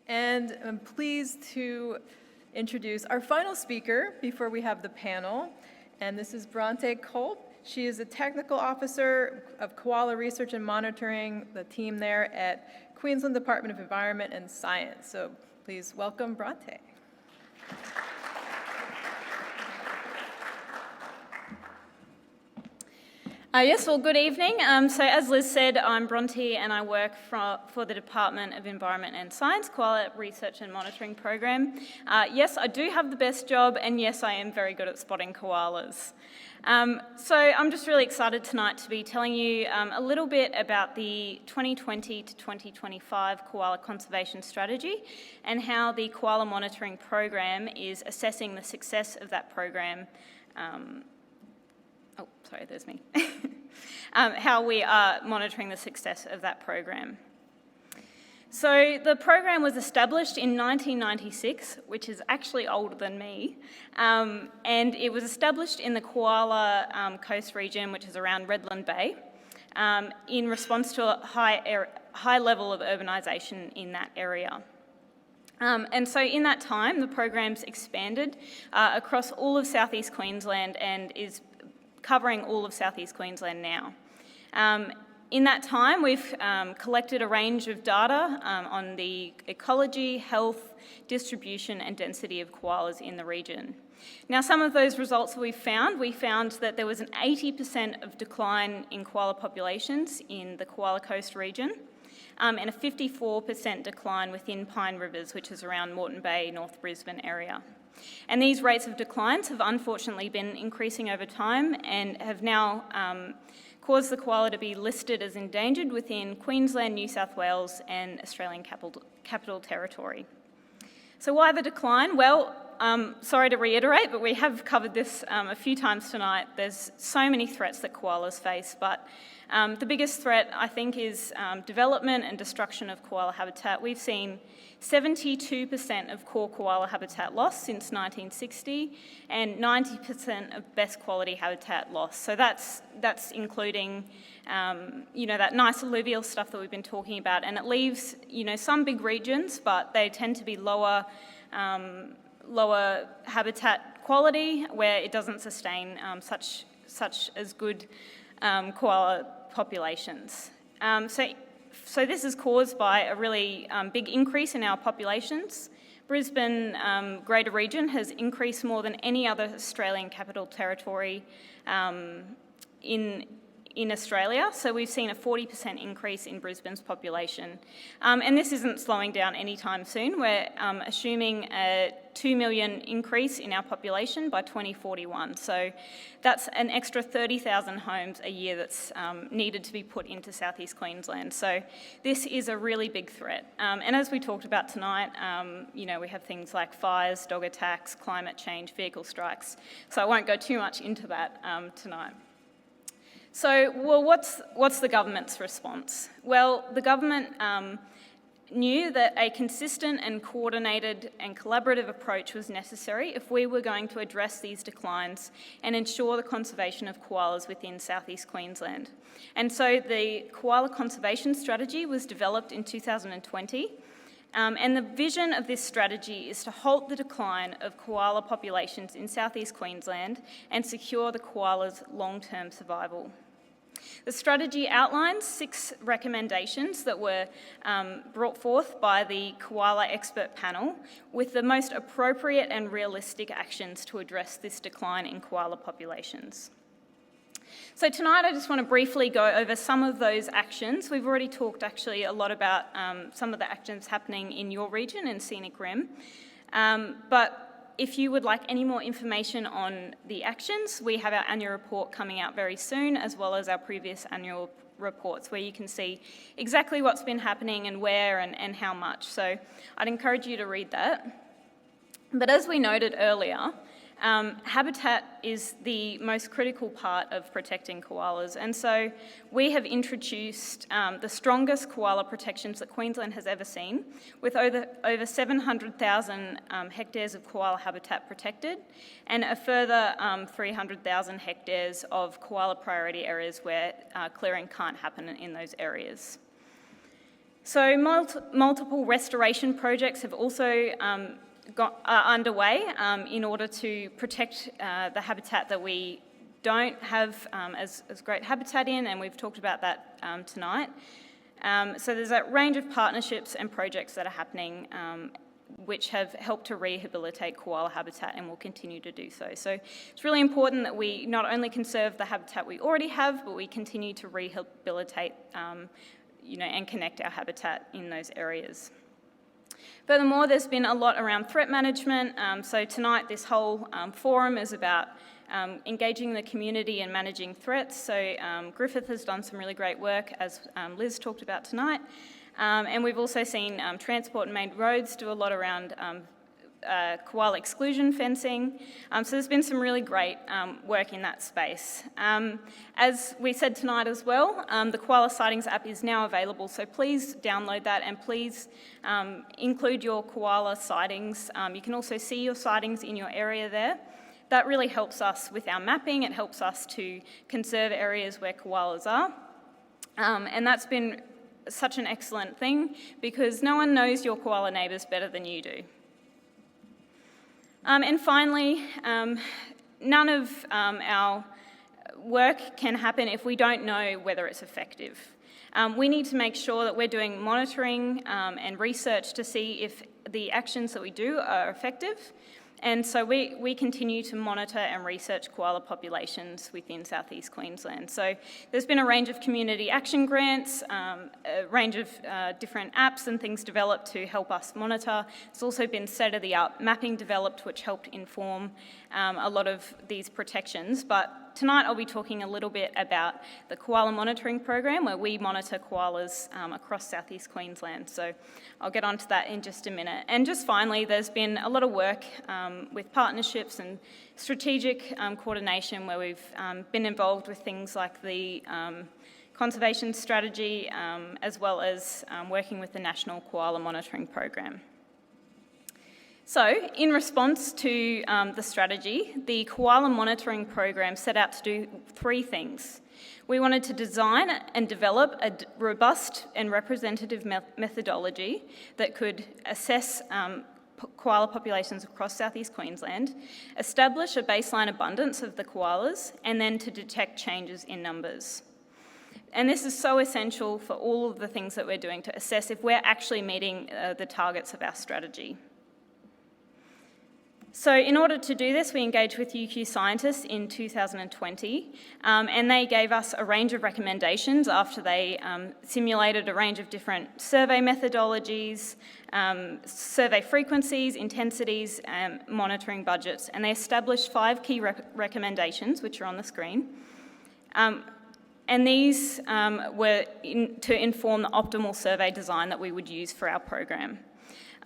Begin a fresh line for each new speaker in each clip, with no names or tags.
And I'm pleased to introduce our final speaker before we have the panel, and this is Bronte Kulp. She is a technical officer of Koala Research and Monitoring, the team there at Queensland Department of Environment and Science. So please welcome Bronte.
Yes, well, good evening. So as Liz said, I'm Bronte and I work for the Department of Environment and Science, Koala Research and Monitoring Program. Yes, I do have the best job, and yes, I am very good at spotting koalas. So I'm just really excited tonight to be telling you a little bit about the 2020 to 2025 Koala Conservation Strategy and how the Koala Monitoring Program is assessing the success of that program. There's me. How we are monitoring the success of that program. So the program was established in 1996, which is actually older than me, and it was established in the Koala coast region, which is around Redland Bay, in response to a high level of urbanisation in that area. And so in that time, the program's expanded across all of southeast Queensland and is covering all of southeast Queensland now. In that time, we've collected a range of data on the ecology, health, distribution and density of koalas in the region. Now, some of those results we found that there was an 80% of decline in koala populations in the Koala Coast region, and a 54% decline within Pine Rivers, which is around Moreton Bay, North Brisbane area. And these rates of declines have unfortunately been increasing over time and have now caused the koala to be listed as endangered within Queensland, New South Wales and Australian Capital Territory. So why the decline? Well, sorry to reiterate, but we have covered this a few times tonight. There's so many threats that koalas face, but the biggest threat, I think, is development and destruction of koala habitat. We've seen 72% of core koala habitat lost since 1960 and 90% of best quality habitat lost. So that's including, that nice alluvial stuff that we've been talking about, and it leaves, some big regions, but they tend to be lower habitat quality where it doesn't sustain such as good koala populations. So this is caused by a really big increase in our populations. Brisbane Greater Region has increased more than any other Australian Capital Territory in Australia, so we've seen a 40% increase in Brisbane's population. And this isn't slowing down anytime soon. We're assuming a 2 million increase in our population by 2041. So that's an extra 30,000 homes a year that's needed to be put into southeast Queensland. So this is a really big threat. And as we talked about tonight, we have things like fires, dog attacks, climate change, vehicle strikes. So I won't go too much into that tonight. So, what's the government's response? Well, the government knew that a consistent and coordinated and collaborative approach was necessary if we were going to address these declines and ensure the conservation of koalas within southeast Queensland. And so the Koala Conservation Strategy was developed in 2020. And the vision of this strategy is to halt the decline of koala populations in southeast Queensland and secure the koala's long-term survival. The strategy outlines 6 recommendations that were brought forth by the Koala expert panel with the most appropriate and realistic actions to address this decline in koala populations. So tonight I just want to briefly go over some of those actions. We've already talked actually a lot about some of the actions happening in your region in Scenic Rim, but if you would like any more information on the actions, we have our annual report coming out very soon, as well as our previous annual reports where you can see exactly what's been happening and where and how much. So I'd encourage you to read that. But as we noted earlier, habitat is the most critical part of protecting koalas, and so we have introduced the strongest koala protections that Queensland has ever seen, with over 700,000 hectares of koala habitat protected and a further 300,000 hectares of koala priority areas where clearing can't happen in those areas. So multiple restoration projects have also are underway in order to protect the habitat that we don't have as great habitat in, and we've talked about that tonight. So there's a range of partnerships and projects that are happening which have helped to rehabilitate koala habitat and will continue to do so. So it's really important that we not only conserve the habitat we already have, but we continue to rehabilitate and connect our habitat in those areas. Furthermore, there's been a lot around threat management. So tonight, this whole forum is about engaging the community and managing threats. So Griffith has done some really great work, as Liz talked about tonight. And we've also seen Transport and Main Roads do a lot around koala exclusion fencing. So there's been some really great work in that space. As we said tonight as well, the Koala Sightings app is now available, so please download that and please include your koala sightings. You can also see your sightings in your area there. That really helps us with our mapping. It helps us to conserve areas where koalas are. And that's been such an excellent thing because no one knows your koala neighbours better than you do. And finally, none of our work can happen if we don't know whether it's effective. We need to make sure that we're doing monitoring and research to see if the actions that we do are effective. And so we continue to monitor and research koala populations within southeast Queensland. So there's been a range of community action grants, a range of different apps and things developed to help us monitor. There's also been state-of-the-art mapping developed which helped inform a lot of these protections. But tonight I'll be talking a little bit about the koala monitoring program where we monitor koalas across southeast Queensland. So I'll get onto that in just a minute. And just finally, there's been a lot of work with partnerships and strategic coordination where we've been involved with things like the conservation strategy as well as working with the National Koala Monitoring Program. So, in response to the strategy, the Koala Monitoring Program set out to do three things. We wanted to design and develop a robust and representative methodology that could assess koala populations across southeast Queensland, establish a baseline abundance of the koalas, and then to detect changes in numbers. And this is so essential for all of the things that we're doing to assess if we're actually meeting the targets of our strategy. So in order to do this, we engaged with UQ scientists in 2020, and they gave us a range of recommendations after they simulated a range of different survey methodologies, survey frequencies, intensities, and monitoring budgets, and they established 5 key recommendations, which are on the screen. And these were to inform the optimal survey design that we would use for our program.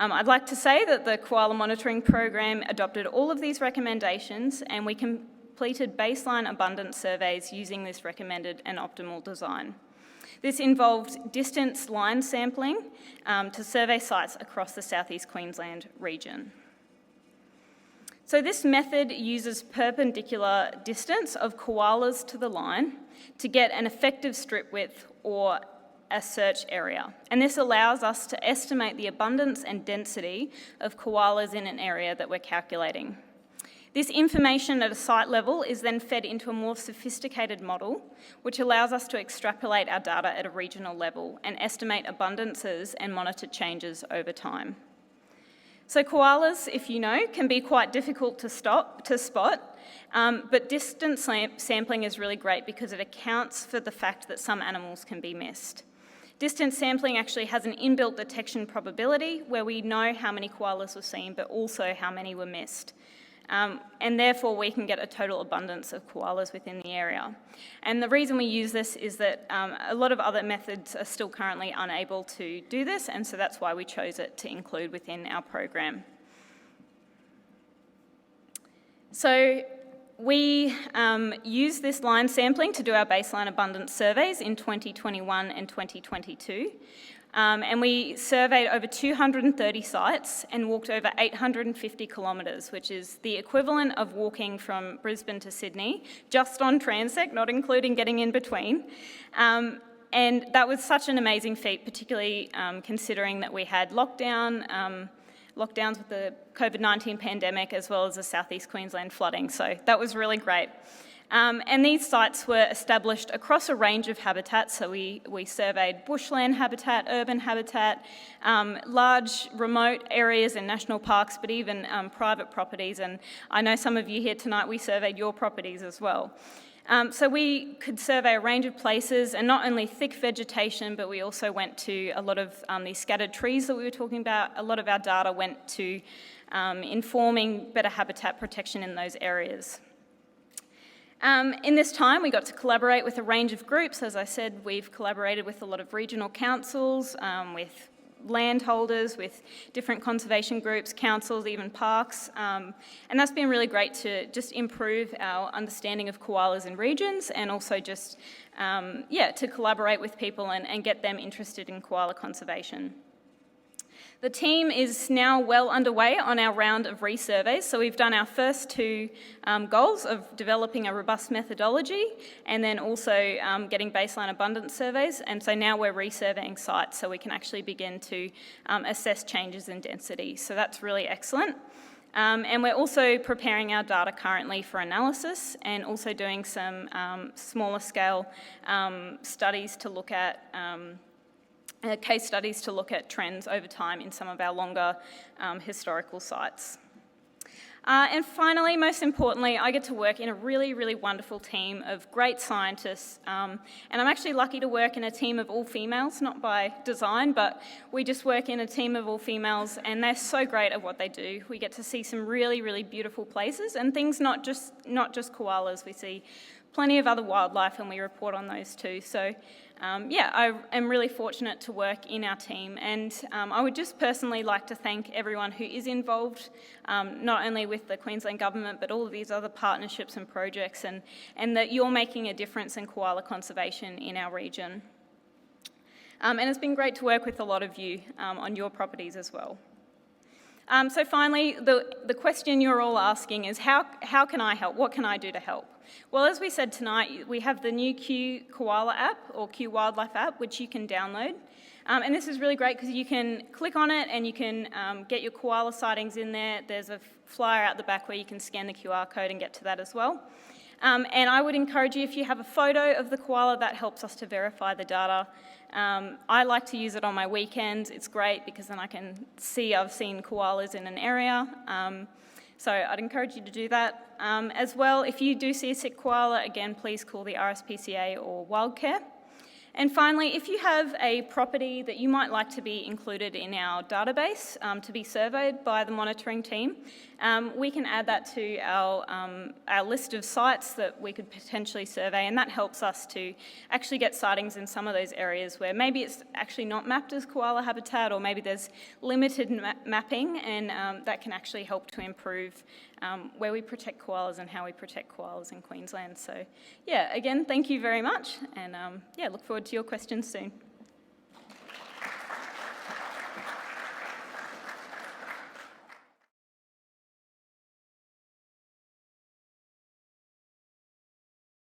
I'd like to say that the Koala Monitoring Program adopted all of these recommendations and we completed baseline abundance surveys using this recommended and optimal design. This involved distance line sampling to survey sites across the southeast Queensland region. So this method uses perpendicular distance of koalas to the line to get an effective strip width or a search area. And this allows us to estimate the abundance and density of koalas in an area that we're calculating. This information at a site level is then fed into a more sophisticated model, which allows us to extrapolate our data at a regional level and estimate abundances and monitor changes over time. So koalas, if you know, can be quite difficult to spot, but distance sampling is really great because it accounts for the fact that some animals can be missed. Distance sampling actually has an inbuilt detection probability where we know how many koalas were seen, but also how many were missed. And therefore, we can get a total abundance of koalas within the area. And the reason we use this is that a lot of other methods are still currently unable to do this, and so that's why we chose it to include within our program. So we used this line sampling to do our baseline abundance surveys in 2021 and 2022. And we surveyed over 230 sites and walked over 850 kilometres, which is the equivalent of walking from Brisbane to Sydney, just on Transect, not including getting in between. And that was such an amazing feat, particularly considering that we had lockdowns with the COVID-19 pandemic, as well as the southeast Queensland flooding. So that was really great. And these sites were established across a range of habitats. So we surveyed bushland habitat, urban habitat, large remote areas in national parks, but even private properties. And I know some of you here tonight, we surveyed your properties as well. So we could survey a range of places, and not only thick vegetation, but we also went to a lot of these scattered trees that we were talking about. A lot of our data went to informing better habitat protection in those areas. In this time, we got to collaborate with a range of groups. As I said, we've collaborated with a lot of regional councils, with landholders, with different conservation groups, councils, even parks. And that's been really great to just improve our understanding of koalas in regions, and also just, to collaborate with people and get them interested in koala conservation. The team is now well underway on our round of resurveys. So we've done our first two goals of developing a robust methodology, and then also getting baseline abundance surveys. And so now we're resurveying sites so we can actually begin to assess changes in density. So that's really excellent. And we're also preparing our data currently for analysis, and also doing some smaller scale studies to look at case studies to look at trends over time in some of our longer historical sites. And finally, most importantly, I get to work in a really, really wonderful team of great scientists. And I'm actually lucky to work in a team of all females, not by design, but we just work in a team of all females, and they're so great at what they do. We get to see some really, really beautiful places, and things not just koalas. We see plenty of other wildlife, and we report on those too. So I am really fortunate to work in our team, and I would just personally like to thank everyone who is involved, not only with the Queensland Government, but all of these other partnerships and projects, and that you're making a difference in koala conservation in our region. And it's been great to work with a lot of you on your properties as well. So finally, the question you're all asking is, how can I help? What can I do to help? Well, as we said tonight, we have the new Q Koala app, or Q Wildlife app, which you can download. And this is really great because you can click on it and you can get your koala sightings in there. There's a flyer out the back where you can scan the QR code and get to that as well. And I would encourage you, if you have a photo of the koala, that helps us to verify the data. I like to use it on my weekends. It's great because then I can see I've seen koalas in an area. So I'd encourage you to do that. As well, if you do see a sick koala, again, please call the RSPCA or Wildcare. And finally, if you have a property that you might like to be included in our database to be surveyed by the monitoring team, we can add that to our list of sites that we could potentially survey, and that helps us to actually get sightings in some of those areas where maybe it's actually not mapped as koala habitat, or maybe there's limited mapping, and that can actually help to improve where we protect koalas and how we protect koalas in Queensland. So, again, thank you very much, and look forward to your questions soon.